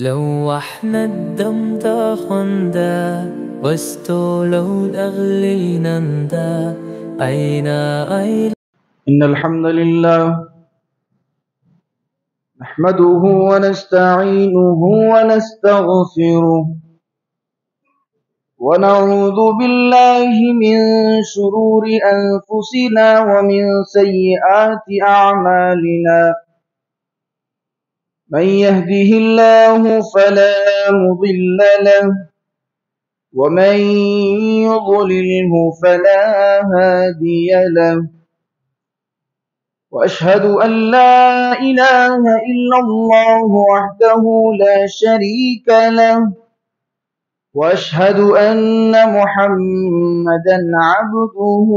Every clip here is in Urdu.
لوحنا الدم تاخندا واستولوا الأغلي نندا أين إن الحمد لله نحمده ونستعينه ونستغفره ونعوذ بالله من شرور أنفسنا ومن سيئات أعمالنا. من يهده الله فلا مضل له ومن يضلله فلا هادي له. وأشهد أن لا إله إلا الله وحده لا شريك له وأشهد أن محمدا عبده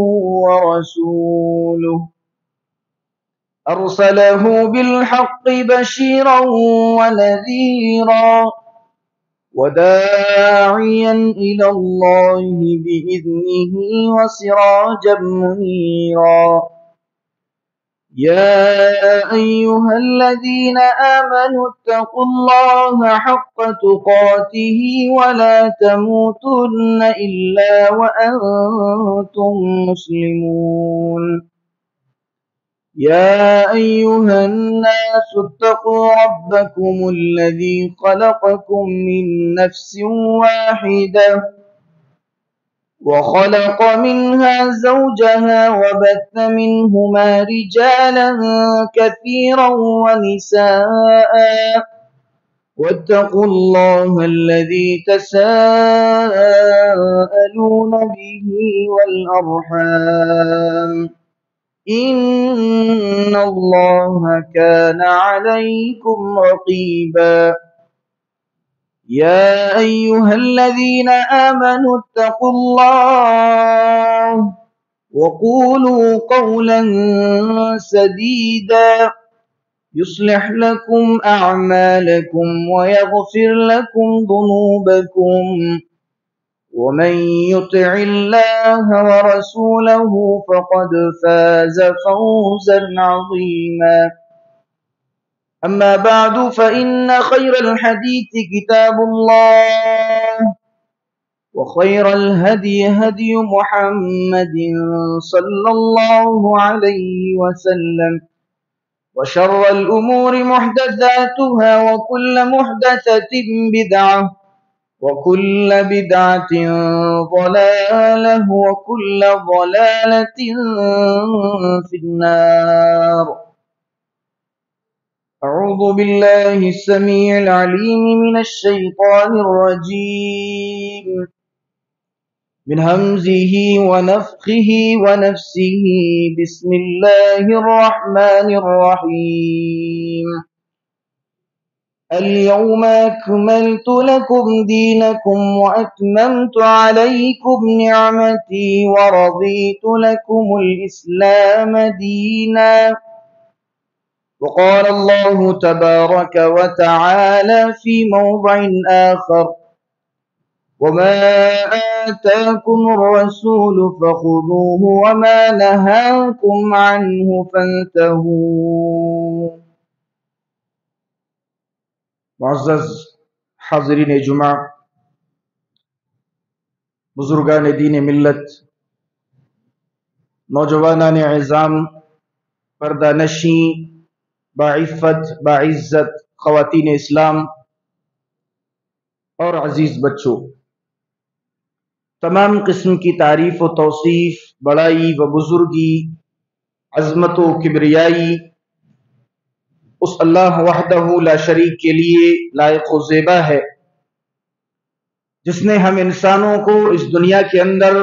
ورسوله أرسله بالحق بشيرا ونذيرا وداعيا إلى الله بإذنه وسراجا منيرا. يا أيها الذين آمنوا اتقوا الله حق تقاته ولا تموتن إلا وأنتم مسلمون. يا أيها الناس اتقوا ربكم الذي خلقكم من نفس واحدة وخلق منها زوجها وبث منهما رجالا كثيرا ونساء واتقوا الله الذي تساءلون به والأرحام إن الله كان عليكم رقيبا. يا أيها الذين آمنوا اتقوا الله وقولوا قولا سديدا يصلح لكم أعمالكم ويغفر لكم ذنوبكم ومن يطع الله ورسوله فقد فاز فوزا عظيما. أما بعد فإن خير الحديث كتاب الله وخير الهدي هدي محمد صلى الله عليه وسلم وشر الأمور محدثاتها وكل محدثة بدعة وكل بدعة ضلالة وكل ضلالة في النار. أعوذ بالله السميع العليم من الشيطان الرجيم من همزه ونفخه ونفسه. بسم الله الرحمن الرحيم. اليوم أكملت لكم دينكم وأتممت عليكم نعمتي ورضيت لكم الإسلام دينا. وقال الله تبارك وتعالى في موضع آخر وما آتاكم الرسول فخذوه وما نهاكم عنه فانتهوا. معزز حاضرین جمعہ، بزرگان دین ملت، نوجوانان عظام، پردہ نشین، باعفت باعزت خواتین اسلام اور عزیز بچوں، تمام قسم کی تعریف و توصیف، بڑائی و بزرگی، عظمت و کبریائی اس اللہ وحدہ لا شریک کے لیے لائق و زیبا ہے، جس نے ہم انسانوں کو اس دنیا کے اندر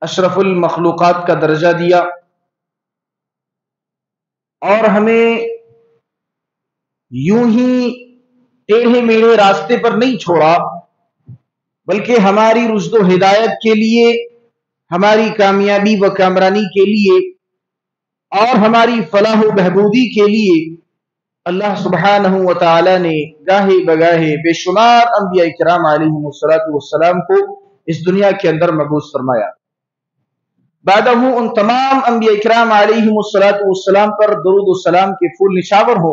اشرف المخلوقات کا درجہ دیا اور ہمیں یوں ہی ٹیڑھے میڑھے راستے پر نہیں چھوڑا، بلکہ ہماری رشد و ہدایت کے لیے، ہماری کامیابی و کامرانی کے لیے اور ہماری فلاح و بہبودی کے لیے اللہ سبحانہ و تعالی نے گاہے بگاہے بے شمار انبیاء کرام علیہم السلام کو اس دنیا کے اندر مبعوث فرمایا۔ بعدہ ان تمام انبیاء کرام علیہم السلام پر درود و سلام کے پھول نشاور ہو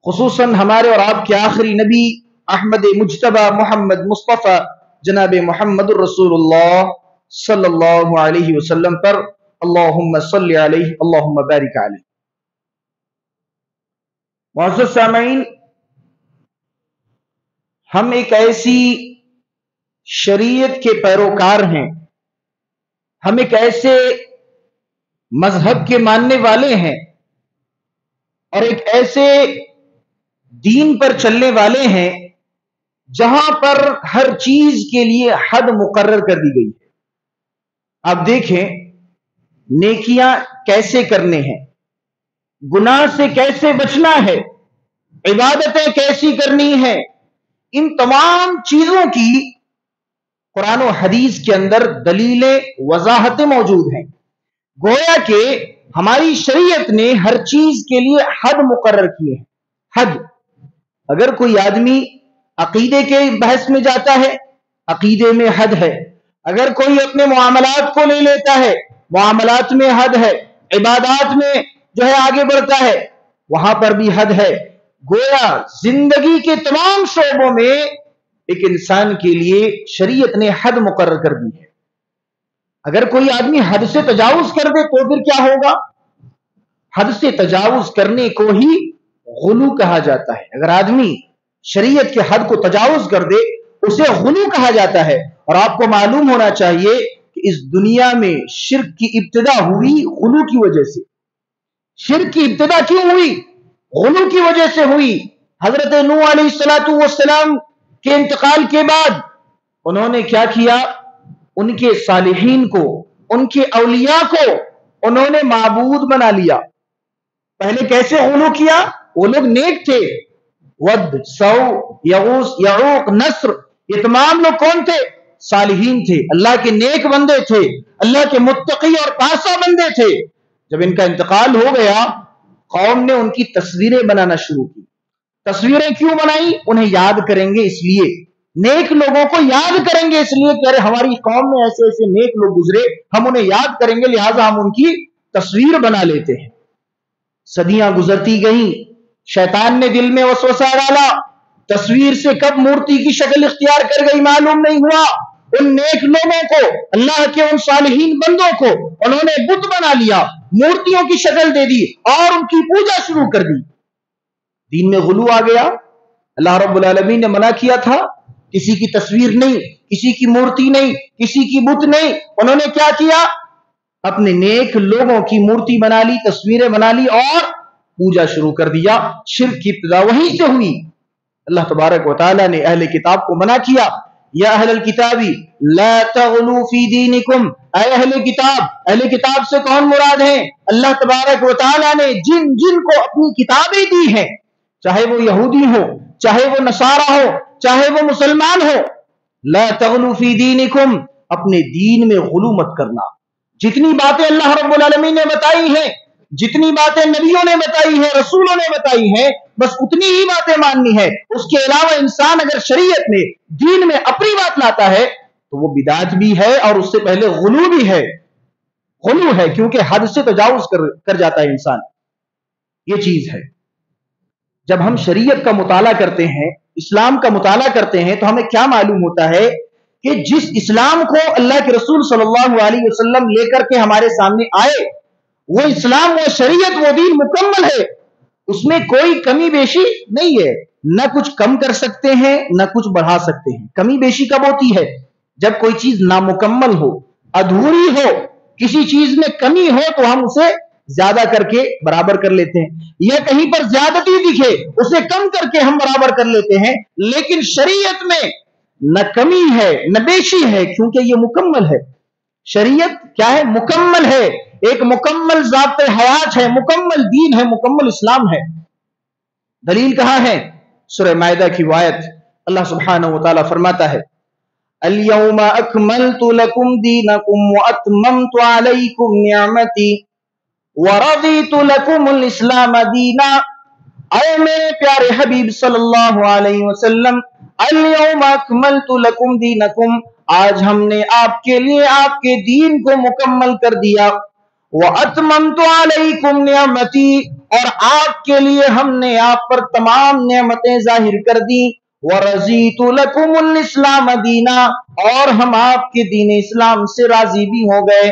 خصوصاً ہمارے اور آپ کے آخری نبی احمد مجتبی محمد مصطفیٰ جناب محمد الرسول اللہ صلی اللہ علیہ وسلم پر اللہم صلی علیہ اللہم بارک علیہ۔ معزز سامعین، ہم ایک ایسی شریعت کے پیروکار ہیں، ہم ایک ایسے مذہب کے ماننے والے ہیں اور ایک ایسے دین پر چلنے والے ہیں جہاں پر ہر چیز کے لیے حد مقرر کر دی گئی ہے۔ آپ دیکھیں نیکیاں کیسے کرنے ہیں، گناہ سے کیسے بچنا ہے، عبادتیں کیسی کرنی ہیں، ان تمام چیزوں کی قرآن و حدیث کے اندر دلیلیں وضاحتیں موجود ہیں۔ گویا کہ ہماری شریعت نے ہر چیز کے لیے حد مقرر کیے ہیں۔ حد، اگر کوئی آدمی عقیدے کے بحث میں جاتا ہے، عقیدے میں حد ہے۔ اگر کوئی اپنے معاملات کو لے لیتا ہے، معاملات میں حد ہے۔ عبادات میں جو ہے آگے بڑھتا ہے، وہاں پر بھی حد ہے۔ گویا زندگی کے تمام شعبوں میں ایک انسان کے لیے شریعت نے حد مقرر کر دی ہے۔ اگر کوئی آدمی حد سے تجاوز کر دے تو پھر کیا ہوگا؟ حد سے تجاوز کرنے کو ہی غلو کہا جاتا ہے۔ اگر آدمی شریعت کے حد کو تجاوز کر دے اسے غلو کہا جاتا ہے۔ اور آپ کو معلوم ہونا چاہیے کہ اس دنیا میں شرک کی ابتدا ہوئی غلو کی وجہ سے۔ شرک کی ابتدا کیوں ہوئی؟ غلو کی وجہ سے ہوئی۔ حضرت نوح علیہ السلام کے انتقال کے بعد انہوں نے کیا کیا؟ ان کے صالحین کو، ان کے اولیاء کو انہوں نے معبود بنا لیا۔ پہلے کیسے غلو کیا؟ وہ لوگ نیک تھے، ود، سو، یغوث، یعوق، نصر، یہ تمام لوگ کون تھے؟ صالحین تھے، اللہ کے نیک بندے تھے، اللہ کے متقی اور پاسا بندے تھے۔ جب ان کا انتقال ہو گیا قوم نے ان کی تصویریں بنانا شروع کی۔ تصویریں کیوں بنائی؟ انہیں یاد کریں گے اس لیے، نیک لوگوں کو یاد کریں گے اس لیے کہ ارے ہماری قوم میں ایسے ایسے نیک لوگ گزرے، ہم انہیں یاد کریں گے، لہٰذا ہم ان کی تصویر بنا لیتے ہیں۔ صدیاں گزرتی گئیں، شیطان نے دل میں وسوسہ ڈالا، تصویر سے کب مورتی کی شکل اختیار کر گئی معلوم نہیں ہوا۔ ان نیک لوگوں کو، اللہ کے ان صالحین بندوں کو انہوں نے بت بنا لیا، مورتیوں کی شکل دے دی اور ان کی پوجا شروع کر دی۔ دین میں غلو آ گیا۔ اللہ رب العالمین نے منع کیا تھا کسی کی تصویر نہیں، کسی کی مورتی نہیں، کسی کی بت نہیں۔ انہوں نے کیا کیا؟ اپنے نیک لوگوں کی مورتی بنا لی، تصویریں بنا لی اور پوجا شروع کر دیا۔ شرک کی ابتدا وہیں سے ہوئی۔ اللہ تبارک و تعالیٰ نے اہل کتاب کو منع کیا، یا اہل الکتاب لا تغلو فی دینکم، اے اہل کتاب سے کون مراد ہیں؟ اللہ تبارک و تعالیٰ نے جن کو اپنی کتابیں دی ہیں، چاہے وہ یہودی ہو، چاہے وہ نصارہ ہو، چاہے وہ مسلمان ہو، لا تغلو فی دینکم، اپنے دین میں غلو مت کرنا۔ جتنی باتیں اللہ رب العالمین نے بتائی ہیں، جتنی باتیں نبیوں نے بتائی ہیں، رسولوں نے بتائی ہیں، بس اتنی ہی باتیں ماننی ہے۔ اس کے علاوہ انسان اگر شریعت میں، دین میں اپنی بات لاتا ہے تو وہ بدعت بھی ہے اور اس سے پہلے غلو بھی ہے۔ غلو ہے کیونکہ حد سے تجاوز کر جاتا ہے انسان، یہ چیز ہے۔ جب ہم شریعت کا مطالعہ کرتے ہیں، اسلام کا مطالعہ کرتے ہیں تو ہمیں کیا معلوم ہوتا ہے کہ جس اسلام کو اللہ کے رسول صلی اللہ علیہ وسلم لے کر کے ہمارے سامنے آئے، وہ اسلام، وہ شریعت، وہ دین مکمل ہے، اس میں کوئی کمی بیشی نہیں ہے۔ نہ کچھ کم کر سکتے ہیں نہ کچھ بڑھا سکتے ہیں۔ کمی بیشی کب ہوتی ہے؟ جب کوئی چیز نامکمل ہو، ادھوری ہو، کسی چیز میں کمی ہو تو ہم اسے زیادہ کر کے برابر کر لیتے ہیں، یا کہیں پر زیادتی دکھے اسے کم کر کے ہم برابر کر لیتے ہیں۔ لیکن شریعت میں نہ کمی ہے نہ بیشی ہے کیونکہ یہ مکمل ہے۔ شریعت کیا ہے؟ مکمل ہے، ایک مکمل ضابط حیات ہے، مکمل دین ہے، مکمل اسلام ہے۔ دلیل کہاں ہے؟ سورہ مائدہ کی آیت، اللہ سبحانہ وتعالی فرماتا ہے اليوم اکملت لکم دینکم واتممت علیکم نعمتی ورضیت لکم الاسلام دینا۔ اے میرے پیارے حبیب صلی اللہ علیہ وسلم، اليوم اکملت لکم دینکم، آج ہم نے آپ کے لیے آپ کے دین کو مکمل کر دیا، وَأَتْمَمْتُ عَلَيْكُمْ نِعْمَتِي، اور آپ کے لیے ہم نے آپ پر تمام نعمتیں ظاہر کر دی. وَرَضِيتُ لَكُمُ الْإِسْلَامَ دِينًا، اور ہم آپ کے دین اسلام سے راضی بھی ہو گئے.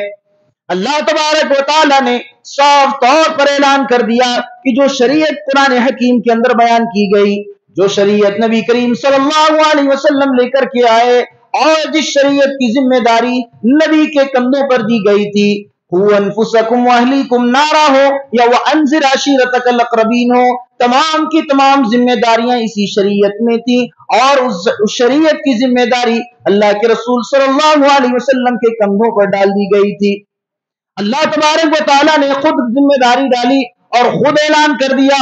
اللہ تبارک و تعالیٰ نے صاف طور پر اعلان کر دیا کہ جو شریعت قرآن حکیم کے اندر بیان کی گئی، جو شریعت نبی کریم صلی اللہ علیہ وسلم لے کر کے آئے، اور جس شریعت کی ذمہ داری نبی کے کندھوں پر دی گئی تھی، قُوا أَنفُسَكُمْ وَأَهْلِيكُمْ نَارًا ہو یا وَأَنذِرْ عَشِيرَتَكَ الْأَقْرَبِينَ ہو، تمام کی تمام ذمہ داریاں اسی شریعت میں تھی. اور اس شریعت کی ذمہ داری اللہ کے رسول صلی اللہ علیہ وسلم کے کندھوں پر ڈال دی گئی تھی. اللہ تبارک و تعالیٰ نے خود ذمہ داری ڈالی اور خود اعلان کر دیا،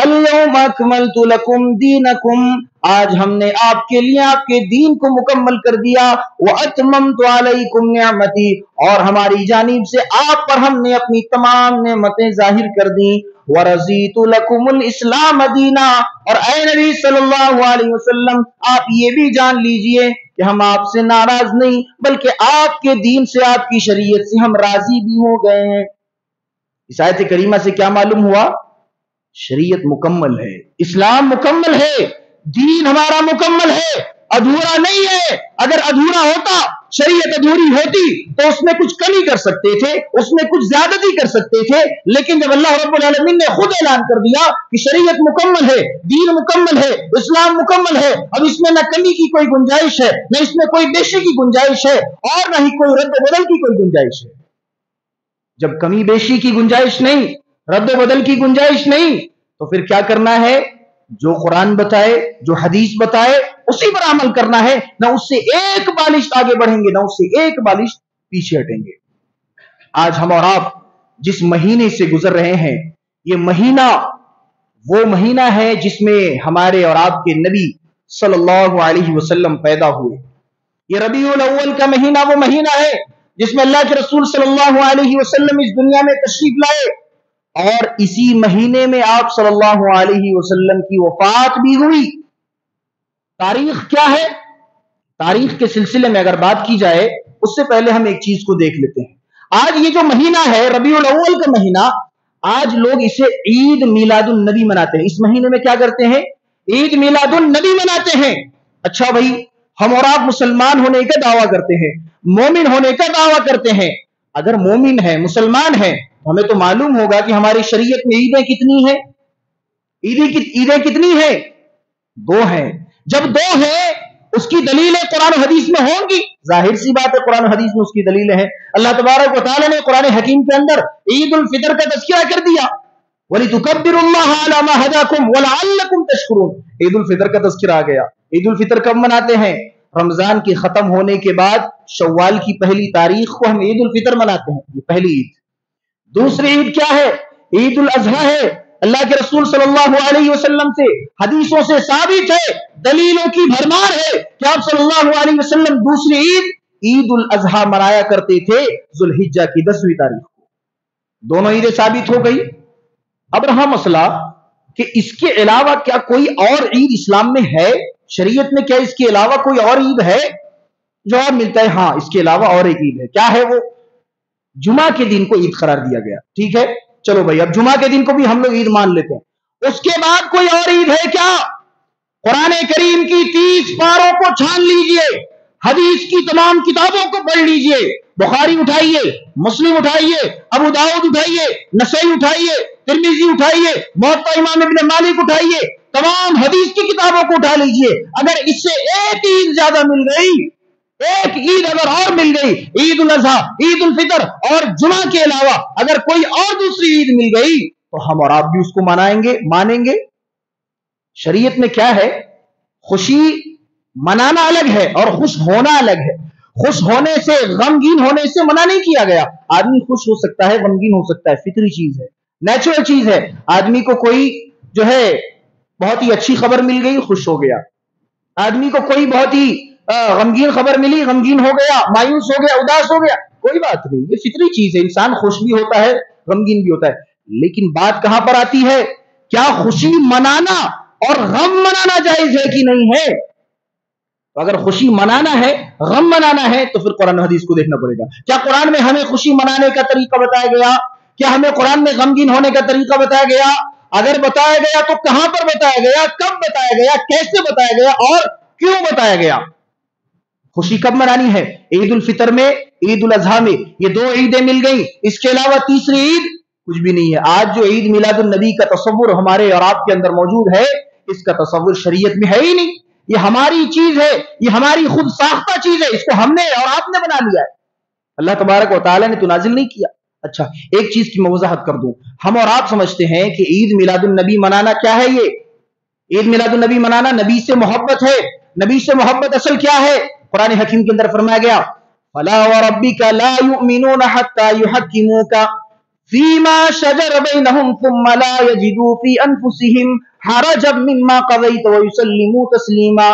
اليوم اکملت لکم دینکم، آج ہم نے آپ کے لیے آپ کے دین کو مکمل کر دیا. واتممت علیکم نعمتی، اور ہماری جانب سے آپ پر ہم نے اپنی تمام نعمتیں ظاہر کر دی. ورضیت لکم الاسلام دینا، اور اے نبی صلی اللہ علیہ وسلم آپ یہ بھی جان لیجئے کہ ہم آپ سے ناراض نہیں، بلکہ آپ کے دین سے، آپ کی شریعت سے ہم راضی بھی ہو گئے ہیں. اس آیت کریمہ سے کیا معلوم ہوا؟ شریعت مکمل ہے، اسلام مکمل ہے، دین ہمارا مکمل ہے، ادھورا نہیں ہے. اگر ادھورا ہوتا، شریعت ادھوری ہوتی تو اس میں کچھ کمی کر سکتے تھے، اس میں کچھ زیادتی کر سکتے تھے. لیکن جب اللہ رب العالمین نے خود اعلان کر دیا کہ شریعت مکمل ہے، دین مکمل ہے، اسلام مکمل ہے، اب اس میں نہ کمی کی کوئی گنجائش ہے، نہ اس میں کوئی بیشی کی گنجائش ہے، اور نہ ہی کوئی رد و بدل کی کوئی گنجائش ہے. جب کمی بیشی کی گنجائش نہیں، رد و بدل کی گنجائش نہیں، تو پھر کیا کرنا ہے؟ جو قرآن بتائے، جو حدیث بتائے، اسی پر عمل کرنا ہے. نہ اس سے ایک بالش آگے بڑھیں گے، نہ اس سے ایک بالش پیچھے ہٹیں گے. آج ہم اور آپ جس مہینے سے گزر رہے ہیں، یہ مہینہ وہ مہینہ ہے جس میں ہمارے اور آپ کے نبی صلی اللہ علیہ وسلم پیدا ہوئے. یہ ربیع الاول کا مہینہ وہ مہینہ ہے جس میں اللہ کے رسول صلی اللہ علیہ وسلم اس دنیا میں تشریف لائے، اور اسی مہینے میں آپ صلی اللہ علیہ وسلم کی وفات بھی ہوئی. تاریخ کیا ہے؟ تاریخ کے سلسلے میں اگر بات کی جائے، اس سے پہلے ہم ایک چیز کو دیکھ لیتے ہیں. آج یہ جو مہینہ ہے ربیع الاول کا مہینہ، آج لوگ اسے عید میلاد النبی مناتے ہیں. اس مہینے میں کیا کرتے ہیں؟ عید میلاد النبی مناتے ہیں. اچھا بھائی، ہم اور آپ مسلمان ہونے کا دعویٰ کرتے ہیں، مومن ہونے کا دعویٰ کرتے ہیں. اگر مومن ہے، مسلمان ہے، ہمیں تو معلوم ہوگا کہ ہماری شریعت میں عیدیں کتنی ہیں. عیدیں کتنی ہیں؟ 2 ہیں. جب 2 ہیں، اس کی دلیلیں قرآن و حدیث میں ہوں گی. ظاہر سی بات ہے، قرآن و حدیث میں اس کی دلیلیں ہیں. اللہ تبارک و تعالی نے قرآن حکیم کے اندر عید الفطر کا تذکرہ کر دیا، وَلِتُكَبِّرُوا اللَّهَ عَلَى مَا هَدَاكُمْ وَلَعَلَّكُمْ تَشْكُرُونَ. عید الفطر کا تذکرہ آ گیا. عید الفطر کب مناتے ہیں؟ رمضان کے ختم ہونے کے بعد شوال کی پہلی تاریخ کو ہم عید الفطر مناتے ہیں. یہ پہلی عید. دوسری عید کیا ہے؟ عید الاضحیٰ ہے. اللہ کے رسول صلی اللہ علیہ وسلم سے حدیثوں سے ثابت ہے، دلیلوں کی بھرمار ہے کہ آپ صلی اللہ علیہ وسلم دوسری عید عید الاضحیٰ منایا کرتے تھے ذوالحجہ کی 10ویں تاریخ کو. دونوں عیدیں ثابت ہو گئی. اب رہا مسئلہ کہ اس کے علاوہ کیا کوئی اور عید اسلام میں ہے؟ شریعت میں کیا اس کے علاوہ کوئی اور عید ہے؟ جواب ملتا ہے ہاں، اس کے علاوہ اور ایک عید ہے. کیا ہے وہ؟ جمعہ کے دن کو عید قرار دیا گیا. ٹھیک ہے، چلو بھائی، اب جمعہ کے دن کو بھی ہم لوگ عید مان لیتے ہیں. اس کے بعد کوئی اور عید ہے کیا؟ قرآن کریم کی 30 پاروں کو چھان لیجئے، حدیث کی تمام کتابوں کو پڑھ لیجئے. بخاری اٹھائیے، مسلم اٹھائیے، ابو داؤد اٹھائیے، نسائی اٹھائیے، ترمذی اٹھائیے، موطا امام ابن مالک اٹھائیے، تمام حدیث کی کتابوں کو اٹھا لیجئے. اگر اس سے ایک عید زیادہ مل گئی، ایک عید اگر اور مل گئی، عید الاضحیٰ، عید الفطر اور جمعہ کے علاوہ اگر کوئی اور دوسری عید مل گئی، تو ہم اور آپ بھی اس کو مانیں گے. شریعت میں کیا ہے؟ خوشی منانا الگ ہے اور خوش ہونا الگ ہے. خوش ہونے سے، غمگین ہونے سے منع نہیں کیا گیا. آدمی خوش ہو سکتا ہے، غمگین ہو سکتا ہے، فطری چیز ہے، نیچرل چیز ہے. آدمی کو کوئی جو ہے بہت ہی اچھی خبر مل گئی، خوش ہو گیا. آدمی کو کوئی بہت ہی غمگین خبر ملی، غمگین ہو گیا، مایوس ہو گیا، اداس ہو گیا. کوئی بات نہیں، یہ فطری چیز ہے. انسان خوش بھی ہوتا ہے، غمگین بھی ہوتا ہے. لیکن بات کہاں پر آتی ہے؟ کیا خوشی منانا اور غم منانا جائز ہے کہ نہیں ہے؟ اگر خوشی منانا ہے، غم منانا ہے، تو پھر قرآن و حدیث کو دیکھنا پڑے گا. کیا قرآن میں ہمیں خوشی منانے کا طریقہ بتایا گیا؟ کیا ہمیں قرآن میں غمگین ہونے کا طریقہ بتایا گیا؟ اگر بتایا گیا تو کہاں پر بتایا گیا، کب بتایا گیا، کیسے بتایا گیا اور کیوں بتایا گیا؟ خوشی کب منانی ہے؟ عید الفطر میں، عید الاضحیٰ میں، یہ 2 عیدیں مل گئیں، اس کے علاوہ تیسری عید کچھ بھی نہیں ہے۔ آج جو عید میلاد النبی کا تصور ہمارے اور آپ کے اندر موجود ہے، اس کا تصور شریعت میں ہے ہی نہیں، یہ ہماری چیز ہے، یہ ہماری خود ساختہ چیز ہے، اس کو ہم نے اور آپ نے بنا لیا ہے، اللہ تبارک و تعالیٰ نے تو نازل نہیں کیا۔ اچھا، ایک چیز کی میں وضاحت کر دوں، ہم اور آپ سمجھتے ہیں کہ عید میلاد النبی منانا کیا ہے؟ یہ عید میلاد النبی منانا نبی سے محبت ہے۔ نبی سے محبت اصل کیا ہے؟ قرآن حکیم کے اندر فرمایا گیا فَلَا وَرَبِّكَ لَا يُؤْمِنُونَ حَتَّى يُحَكِّمُوكَ فِيمَا شَجَرَ بَيْنَهُمْ ثُمَّ لَا يَجِدُوا فِي أَنفُسِهِمْ حَرَجًا مِّمَّا قَضَيْتَ وَيُسَلِّمُوا تَسْلِيمًا۔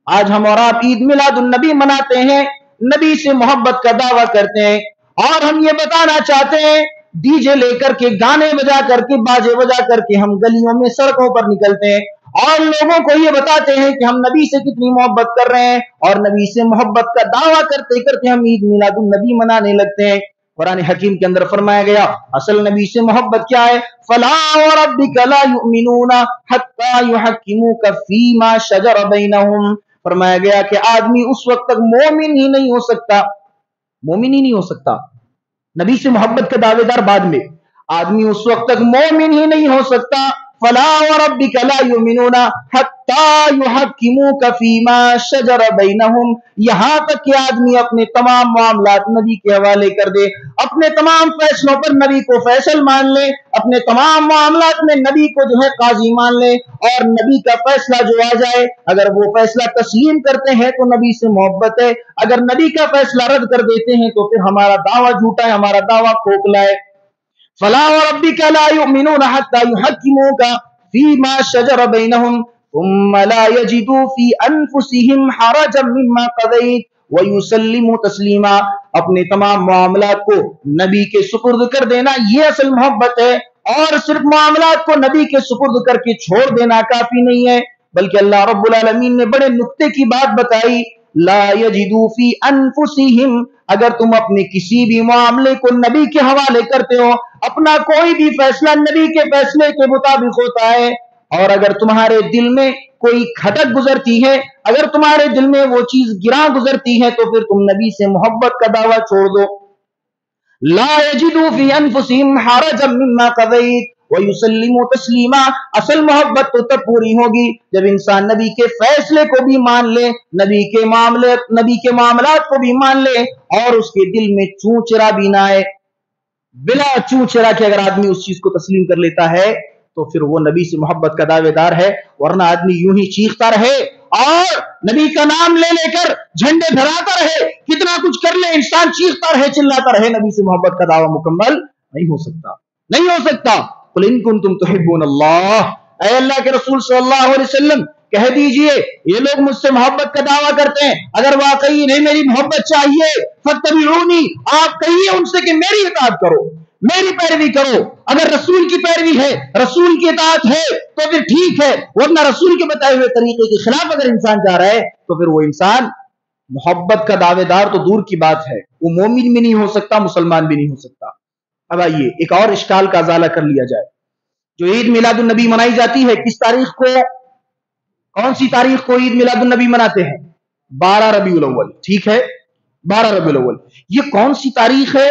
آج ہم اور آپ عید میلاد النبی مناتے ہیں، نبی سے محبت کا دعویٰ کرتے ہیں، اور ہم یہ بتانا چاہتے ہیں، ڈی جے لے کر کے، گانے بجا کر کے، باجے بجا کر کے ہم گلیوں میں، سڑکوں پر نکلتے ہیں اور لوگوں کو یہ بتاتے ہیں کہ ہم نبی سے کتنی محبت کر رہے ہیں، اور نبی سے محبت کا دعویٰ کرتے کرتے ہم عید میلاد النبی منانے لگتے ہیں۔ قرآن حکیم کے اندر فرمایا گیا اصل نبی سے محبت کیا ہے؟ فَلَا وَرَبِّكَ لَا يُؤْمِنُونَ حَتَّى يُحَكِّمُوكَ فِيمَا شَجَرَ بَيْنَهُمْ۔ فرمایا گیا کہ آدمی اس وقت تک مومن ہی نہیں ہو سکتا، مومن ہی نہیں ہو سکتا، نبی سے محبت کا دعوے دار بعد میں، آدمی اس وقت تک مومن ہی نہیں ہو سکتا۔ فَلَا وَرَبِّكَ لَا يُؤْمِنُونَ حَتَّى يُحَكِّمُوكَ فِيمَا شَجَرَ بَيْنَهُمْ، یہاں تک کہ آدمی اپنے تمام معاملات نبی کے حوالے کر دے، اپنے تمام فیصلوں پر نبی کو فیصل مان لے، اپنے تمام معاملات میں نبی کو جو ہے قاضی مان لے، اور نبی کا فیصلہ جو آ جائے اگر وہ فیصلہ تسلیم کرتے ہیں تو نبی سے محبت ہے، اگر نبی کا فیصلہ رد کر دیتے ہیں تو پھر ہمارا دعویٰ جھوٹا ہے، ہمارا دعویٰ کھوکھلا ہے۔ فَلَا وَرَبِّكَ لَا يُؤْمِنُونَ حَتَّى يُحَكِّمُوكَ فِيمَا شَجَرَ بَيْنَهُمْ ثُمَّ لَا يَجِدُوا فِي أَنفُسِهِمْ حَرَجًا مِّمَّا قَضَيْتَ وَيُسَلِّمُوا تَسْلِيمًا۔ اپنے تمام معاملات کو نبی کے سپرد کر دینا، یہ اصل محبت ہے، اور صرف معاملات کو نبی کے سپرد کر کے چھوڑ دینا کافی نہیں ہے، بلکہ اللہ رب العالمین نے بڑے نکتے کی بات بتائی، لا یجدوا فی انفسہم، اگر تم اپنے کسی بھی معاملے کو نبی کے حوالے کرتے ہو، اپنا کوئی بھی فیصلہ نبی کے فیصلے کے مطابق ہوتا ہے، اور اگر تمہارے دل میں کوئی کھٹک گزرتی ہے، اگر تمہارے دل میں وہ چیز گراں گزرتی ہے، تو پھر تم نبی سے محبت کا دعویٰ چھوڑ دو۔ لا یجدوا فی انفسہم حرجا مما قضیت وَيُسَلِّمُوا تَسْلِيمًا۔ اصل محبت تو تب پوری ہوگی جب انسان نبی کے فیصلے کو بھی مان لے، نبی کے معاملات کو بھی مان لے، اور اس کے دل میں چون چرا بھی نہ آئے۔ بلا چون چرا کے اگر آدمی اس چیز کو تسلیم کر لیتا ہے تو پھر وہ نبی سے محبت کا دعوے دار ہے، ورنہ آدمی یوں ہی چیختا رہے اور نبی کا نام لے لے کر جھنڈے دھراتا رہے، کتنا کچھ کر لے، انسان چیختا رہے، چلاتا رہے، نبی سے محبت کا دعویٰ مکمل نہیں ہو سکتا، نہیں ہو سکتا۔ قُلْ إِن كُنتُمْ تُحِبُّونَ اللَّهَ، اے اللہ کے رسول صلی اللہ علیہ وسلم کہہ دیجئے یہ لوگ مجھ سے محبت کا دعویٰ کرتے ہیں، اگر واقعی انہیں میری محبت چاہیے فَاتَّبِعُونِی، آپ کہیے ان سے کہ میری اطاعت کرو، میری پیروی کرو۔ اگر رسول کی پیروی ہے، رسول کی اطاعت ہے تو پھر ٹھیک ہے، ورنہ رسول کے بتائے ہوئے طریقے کے خلاف اگر انسان جا رہا ہے تو پھر وہ انسان محبت کا دعوے دار تو دور کی بات ہے، وہ مومن بھی نہیں ہو سکتا، مسلمان بھی نہیں ہو سکتا۔ اب آئیے ایک اور اشکال کا ازالہ کر لیا جائے۔ جو عید میلاد النبی منائی جاتی ہے، کس تاریخ کو، کون سی تاریخ کو عید میلاد النبی مناتے ہیں؟ 12 ربیع الاول، ٹھیک ہے، 12 ربیع الاول۔ یہ کون سی تاریخ ہے؟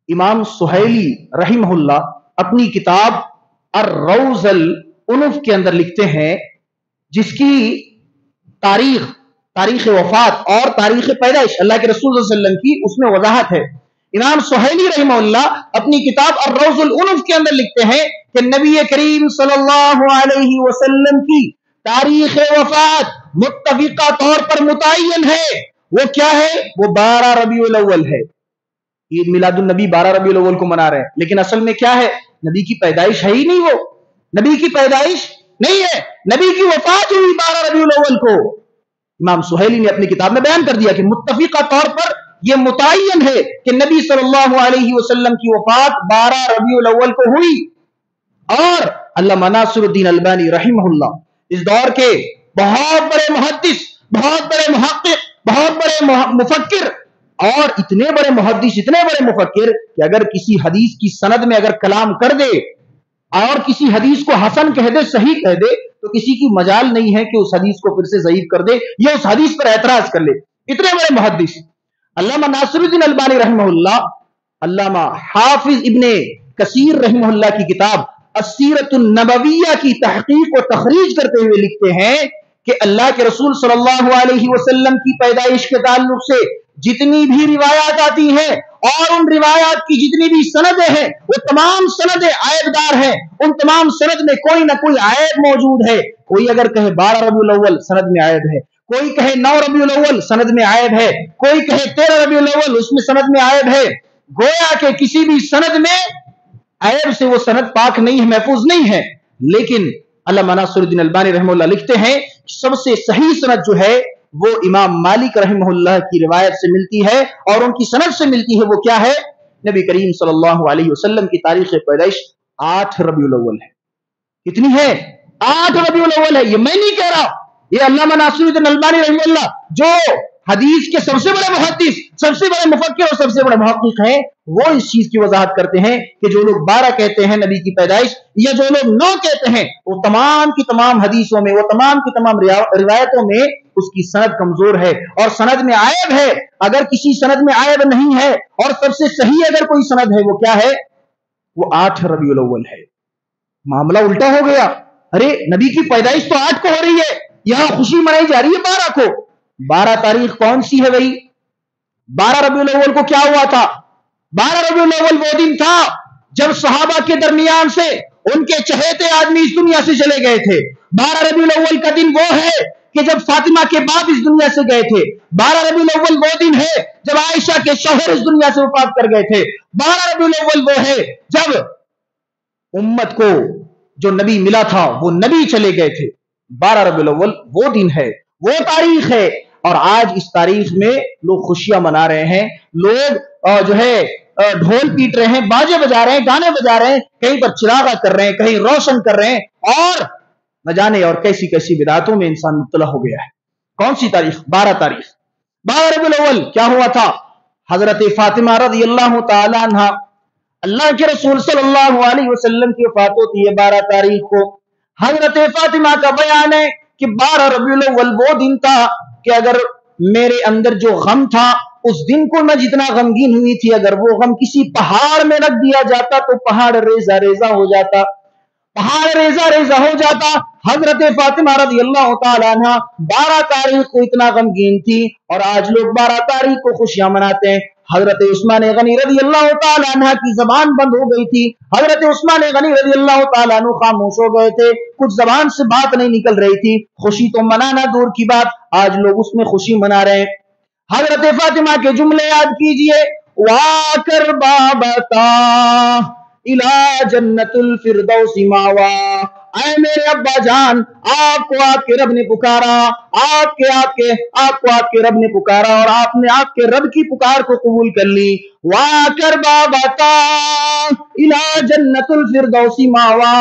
امام سہیلی رحمہ اللہ اپنی کتاب الروض الانف کے اندر لکھتے ہیں، جس کی تاریخ وفات اور تاریخ پیدائش اللہ کے رسول صلی اللہ علیہ وسلم کی اس میں وضاحت ہے۔ امام سہیلی رحمہ اللہ اپنی کتاب الروض الانف کے اندر لکھتے ہیں کہ نبی کریم صلی اللہ علیہ وسلم کی تاریخ وفات متفقہ طور پر متعین ہے، وہ کیا ہے؟ وہ 12 ربیع الاول ہے۔ عید میلاد النبی 12 ربیع الاول کو منا رہے ہیں، لیکن اصل میں کیا ہے؟ نبی کی پیدائش ہے ہی نہیں، وہ نبی کی پیدائش نہیں ہے، نبی کی وفات ہوئی 12 ربیع الاول کو۔ امام سہیلی نے اپنی کتاب میں بیان کر دیا کہ متفقہ طور پر یہ متعین ہے کہ نبی صلی اللہ علیہ وسلم کی وفات 12 ربیع الاول کو ہوئی۔ اور علامہ ناصر الدین البانی رحمہ اللہ اس دور کے بہت بڑے محدث، بہت بڑے محقق، بہت بڑے مفکر اور اتنے بڑے محدث, اتنے بڑے مفکر کہ اگر کسی حدیث کی سند میں اگر کلام کر دے اور کسی حدیث کو حسن کہہ دے, صحیح کہہ دے, تو کسی کی مجال نہیں ہے کہ اس حدیث کو پھر سے ضعیف کر دے یا اس حدیث پر اعتراض کر لے. اتنے بڑے محدث علامہ ناصر الدین البانی رحمہ اللہ, علامہ حافظ ابن کثیر رحمہ اللہ کی کتاب السیرۃ النبویہ کی تحقیق و تخریج کرتے ہوئے لکھتے ہیں کہ اللہ کے رسول صلی اللہ علیہ وسلم کی پیدائش کے تعلق سے جتنی بھی روایات آتی ہیں اور ان روایات کی جتنی بھی سندیں ہیں وہ تمام سندیں عیبدار ہیں. ان تمام سند میں کوئی نہ کوئی عیب موجود ہے. کوئی اگر کہے 12 ربیع الاول سند میں عیب ہے, کوئی کہے 9 ربیع الاول سند میں عیب ہے, کوئی کہے 13 ربیع الاول اس میں سند میں عیب ہے. گویا کہ کسی بھی سند میں عیب سے وہ سند پاک نہیں ہے, محفوظ نہیں ہے. لیکن علامہ ناصر الدین البانی رحمہ اللہ لکھتے ہیں سب سے صحیح سند جو ہے وہ امام مالک رحمہ اللہ کی روایت سے ملتی ہے, اور ان کی سند سے ملتی ہے. وہ کیا ہے؟ نبی کریم صلی اللہ علیہ وسلم کی تاریخ پیدائش 8 ربیع الاول ہے. کتنی ہے؟ 8 ربیع الاول ہے. یہ میں نہیں کہہ رہا, یہ علامہ ناصر الدین البانی رحمہ اللہ جو حدیث کے سب سے بڑے محدث, سب سے بڑے مفکر اور سب سے بڑے محقق ہیں, وہ اس چیز کی وضاحت کرتے ہیں کہ جو لوگ 12 کہتے ہیں نبی کی پیدائش, یا جو لوگ 9 کہتے ہیں, وہ تمام کی تمام حدیثوں میں, وہ تمام کی تمام روایتوں میں اس کی سند کمزور ہے اور سند میں عیب ہے. اگر کسی سند میں عیب نہیں ہے اور سب سے صحیح اگر کوئی سند ہے, وہ کیا ہے؟ وہ 8 ربیع الاول ہے. معاملہ الٹا ہو گیا. ارے نبی کی پیدائش تو 8 کو ہو رہی ہے, یہاں خوشی منائی جا رہی ہے 12 کو. 12 تاریخ کون سی ہے بھائی؟ 12 ربیع الاول کو کیا ہوا تھا؟ 12 ربیع الاول وہ دن تھا جب صحابہ کے درمیان سے ان کے چہیتے آدمی اس دنیا سے چلے گئے تھے. 12 ربیع الاول کا دن وہ ہے کہ جب فاطمہ کے باپ اس دنیا سے گئے تھے. 12 ربیع الاول وہ دن ہے جب عائشہ کے شوہر اس دنیا سے وفات کر گئے تھے. 12 ربیع الاول وہ ہے جب امت کو جو نبی ملا تھا وہ نبی چلے گئے تھے. 12 ربیع الاول وہ دن ہے, وہ تاریخ ہے. اور آج اس تاریخ میں لوگ خوشیاں منا رہے ہیں, لوگ جو ہے ڈھول پیٹ رہے ہیں, باجے بجا رہے ہیں, گانے بجا رہے ہیں, کہیں پر چراغا کر رہے ہیں, کہیں روشن کر رہے ہیں, اور نہ جانے اور کیسی کیسی بدعتوں میں انسان مبتلا ہو گیا ہے. کون سی تاریخ؟ 12 تاریخ. 12 ربیع الاول کیا ہوا تھا؟ حضرت فاطمہ رضی اللہ تعالی عنہ, اللہ کے رسول صلی اللہ علیہ وسلم کی وفات ہوتی ہے 12 تاریخ کو. حضرت فاطمہ کا بیان ہے کہ 12 ربیع الاول وہ دن تھا کہ اگر میرے اندر جو غم تھا اس دن کو میں جتنا غمگین ہوئی تھی, اگر وہ غم کسی پہاڑ میں رکھ دیا جاتا تو پہاڑ ریزہ ریزہ ہو جاتا, پہاڑ ریزہ ریزہ ہو جاتا. حضرت فاطمہ رضی اللہ تعالی عنہ 12 تاریخ کو اتنا غمگین تھی, اور آج لوگ 12 تاریخ کو خوشیاں مناتے ہیں. حضرت عثمان غنی رضی اللہ تعالی عنہ کی زبان بند ہو گئی تھی. حضرت عثمان غنی رضی اللہ تعالی عنہ خاموش ہو گئے تھے, کچھ زبان سے بات نہیں نکل رہی تھی. خوشی تو منانا دور کی بات, آج لوگ اس میں خوشی منا رہے ہیں. حضرت فاطمہ کے جملے یاد کیجئے, وا کر بابتا الى جنت الفردوس ماوا, اے میرے ابا جان آپ کو آپ کے رب نے پکارا, آپ کو آپ کے رب نے پکارا, اور آپ نے آپ کے رب کی پکار کو قبول کر لی. وا کر بابتا الى جنت الفردوس ماوا,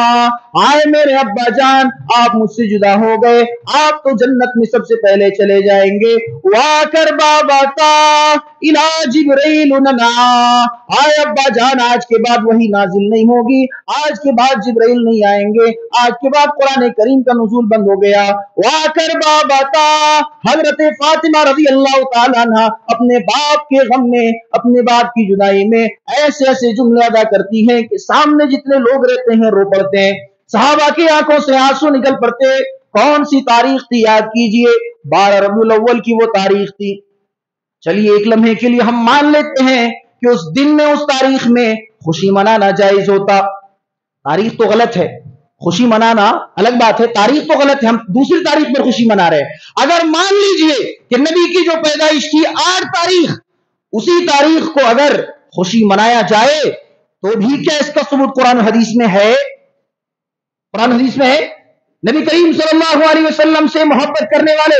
آئے میرے ابا جان آپ مجھ سے جدا ہو گئے, آپ تو جنت میں سب سے پہلے چلے جائیں گے. وا کر بابتا الى جبرائیل ننا, آئے ابا جان آج کے بعد وہی نازل نہیں ہوگی, آج کے بعد جبرائیل نہیں آئیں گے, آج کے بعد قرآن کریم کا نزول بند ہو گیا. وا کر بابتا, حضرت فاطمہ رضی اللہ تعالی عنہ اپنے باپ کے غم میں, اپنے باپ کی جدائی میں ایسے ایسے جملے ادا کرتی ہیں کہ سامنے جتنے لوگ رہتے ہیں رو پڑتے ہیں, صحابہ کی آنکھوں سے آنسو نکل پڑتے. کون سی تاریخ تھی یاد کیجئے, 12 ربیع الاول کی وہ تاریخ تھی. چلیے ایک لمحے کے لیے ہم مان لیتے ہیں کہ اس دن میں, اس تاریخ میں خوشی منانا جائز ہوتا. تاریخ تو غلط ہے, خوشی منانا الگ بات ہے, تاریخ تو غلط ہے, ہم دوسری تاریخ پر خوشی منا رہے ہیں. اگر مان لیجئے کہ نبی کی جو پیدائش تھی 8 تاریخ, اسی تاریخ کو اگر خوشی منایا جائے تو بھی کیا اس کا ثبوت قرآن و حدیث میں ہے؟ قرآن حدیث میں ہے. نبی کریم صلی اللہ علیہ وسلم سے محبت کرنے والے